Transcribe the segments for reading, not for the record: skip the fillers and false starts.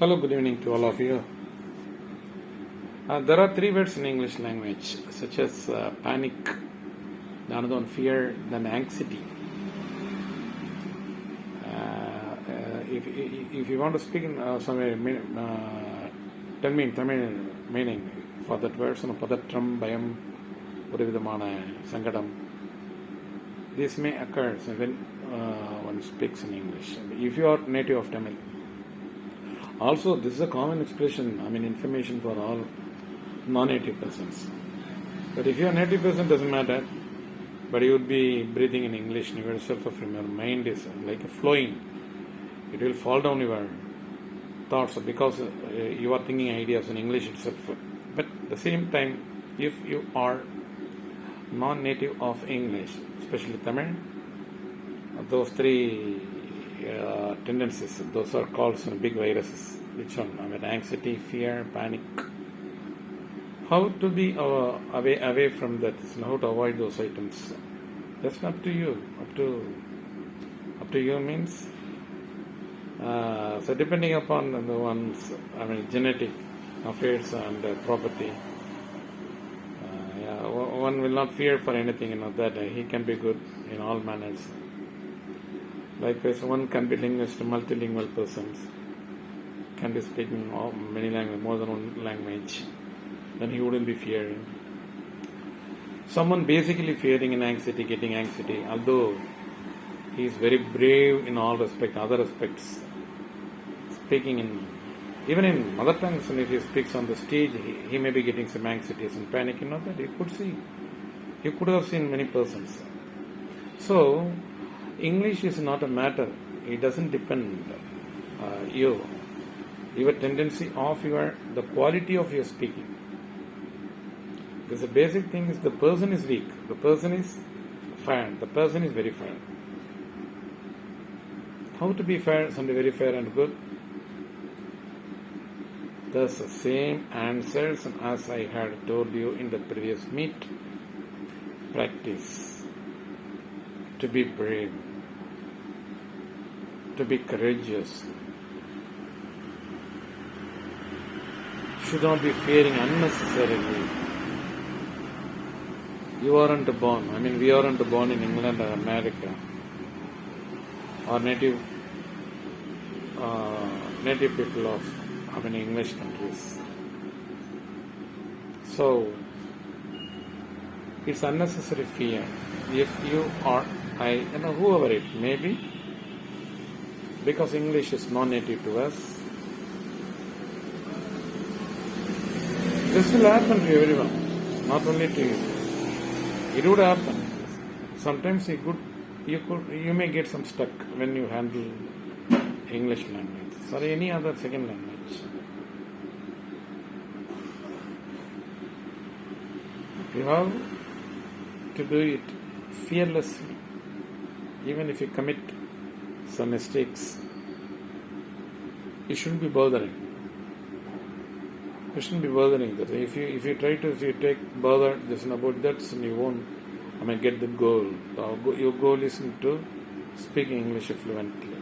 Hello, good evening to all of you. There are three words in English language, such as panic, the another one fear, then anxiety. If you want to speak in some way, tell me in Tamil meaning for that word, padatram, bayam, oruvidhamana sangadam. This may occur when one speaks in English. If you are native of Tamil. Also, this is a common expression, information for all non-native persons. But if you are a native person, doesn't matter. But you would be breathing in English yourself from your mind is like a flowing. It will fall down your thoughts because you are thinking ideas in English itself. But at the same time, if you are non-native of English, especially Tamil, those three tendencies, those are called some big viruses. Which one? Anxiety, fear, panic. How to be away from that? How to avoid those items? That's up to you. Up to you means. So depending upon the one's, genetic affairs and property. One will not fear for anything. That he can be good in all manners. Likewise, one can be multilingual persons, can be speaking many languages, more than one language, then he wouldn't be fearing. Someone basically fearing in anxiety, getting anxiety, although he is very brave in all respects, other aspects, speaking even in mother tongues, and if he speaks on the stage, he may be getting some anxiety, some panic, that you could see. You could have seen many persons. So, English is not a matter. It doesn't depend your tendency of the quality of your speaking. Because the basic thing is the person is weak. The person is fair. The person is very fair. How to be fair? Somebody very fair and good. Thus the same answers as I had told you in the previous meet. Practice. To be brave. To be courageous. Should not be fearing unnecessarily. You aren't born. We aren't born in England or America or native people of English countries. So it's unnecessary fear. If you or I, whoever it may be, because English is non-native to us, this will happen to everyone, not only to you. It would happen. Sometimes you may get some stuck when you handle English language or any other second language. You have to do it fearlessly, even if you commit some mistakes. You shouldn't be bothering. You shouldn't be bothering that. If you take bother this and about that, then you won't get the goal. Your goal is to speak English fluently.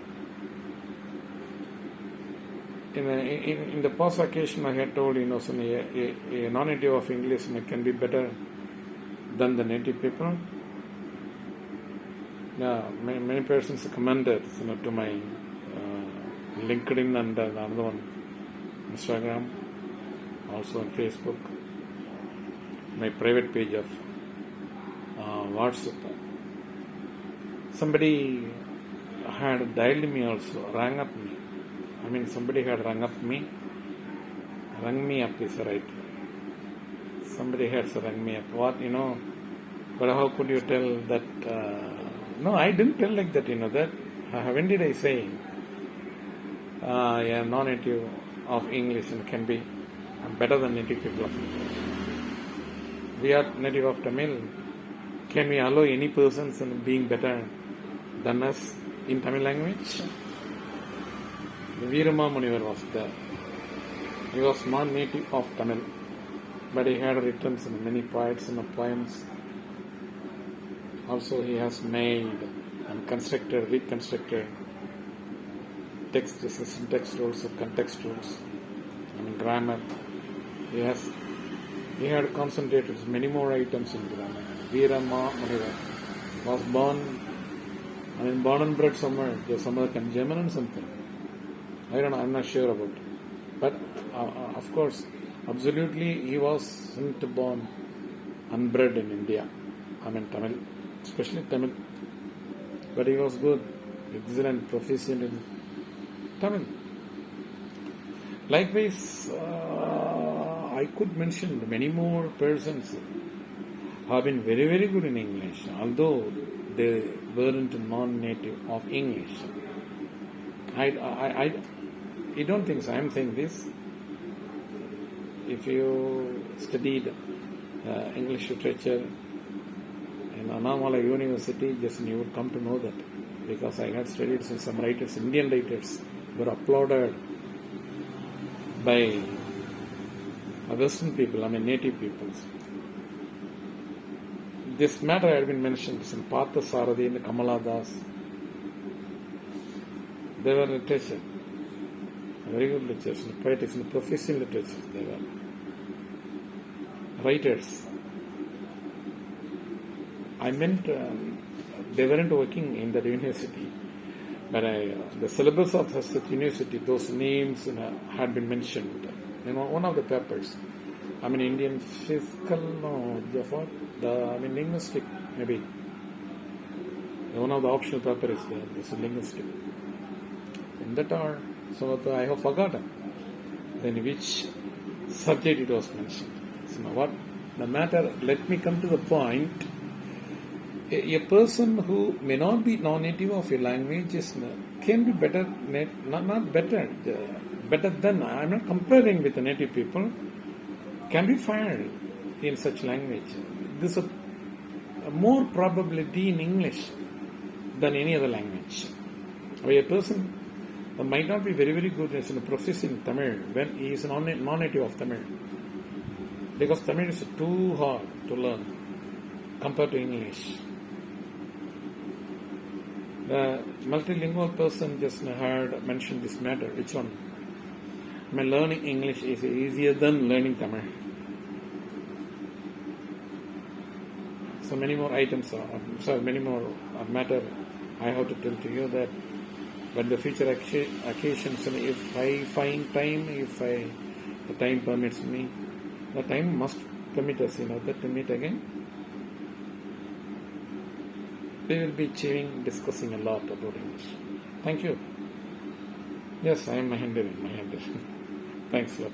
In the past occasion, I had told a non-native of English can be better than the native people. Many persons commented to my LinkedIn and another one, Instagram, also on Facebook, my private page of WhatsApp. Somebody had dialed me also, rang up me. Somebody had rung me up is right. Somebody had rung me up. What, but how could you tell that? No, I didn't tell like that, that. When did I say? Non-native of English can be better than native people of English. We are native of Tamil. Can we allow any persons in being better than us in Tamil language? The Veerama Munivar was there. He was non-native of Tamil, but he had written many poets and poems. Also, he has made and reconstructed text, syntax rules, context rules, grammar. He had concentrated many more items in grammar. Veera Maheniran was born and bred somewhere. There's some other German and something. I don't know, I'm not sure about it. But of course, absolutely, he wasn't born unbred in India. Tamil, especially Tamil. But he was good, excellent, proficient in Tamil. Likewise, I could mention many more persons who have been very, very good in English, although they weren't non-native of English. I don't think so. I am saying this. If you studied English literature in Annamalai University, just you would come to know that, because I had studied some writers, Indian writers, were applauded by Western people, native peoples. This matter had been mentioned in Partha Sarathi and Kamala Das. They were literature, very good literature, poetics and professional literature. They were writers. I meant they weren't working in that university, but the syllabus of such university, those names had been mentioned. One of the papers, Indian fiscal, linguistic, maybe. One of the optional papers is there, this linguistic. In that are some of the, I have forgotten then which subject it was mentioned. So now what the matter, let me come to the point. A person who may not be non-native of a language can be better, not better, better than, I'm not comparing with the native people, can be fired in such language. There's a more probability in English than any other language. A person might not be very, very good as a professor in Tamil when he is non-native of Tamil, because Tamil is too hard to learn compared to English. The multilingual person just heard mention this matter. Which one? Learning English is easier than learning Tamil. So many more items, many more matter I have to tell to you that when the future occasions, if I find time, the time permits me, the time must permit us, that to meet again. We will be discussing a lot about English. Thank you. Yes, I am Mahendiran. Thanks a lot.